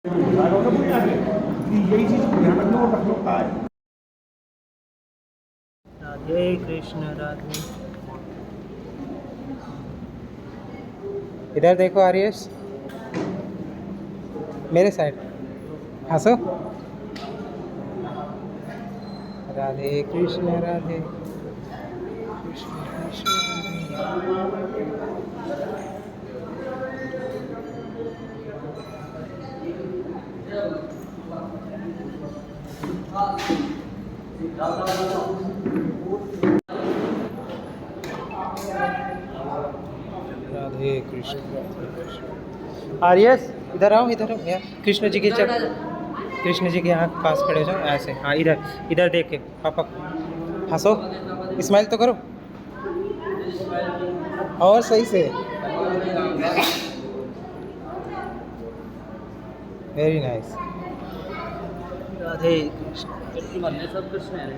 यही चीज ध्यान रखना और रखना होता है। राधे कृष्ण राधे। इधर देखो आर्यस, मेरे साइड हंसो। राधे कृष्ण राधे कृष्ण कृष्ण राधे। राधे कृष्ण राधे कृष्ण। आर्यस इधर आओ, इधर आओ यार। कृष्ण जी की जब कृष्ण जी के आँख पास खड़े हो जाओ ऐसे। हाँ इधर, इधर देख के पापा हंसो, स्माइल तो करो और सही से। Very nice. राधे कृष्ण। सब कृष्ण है।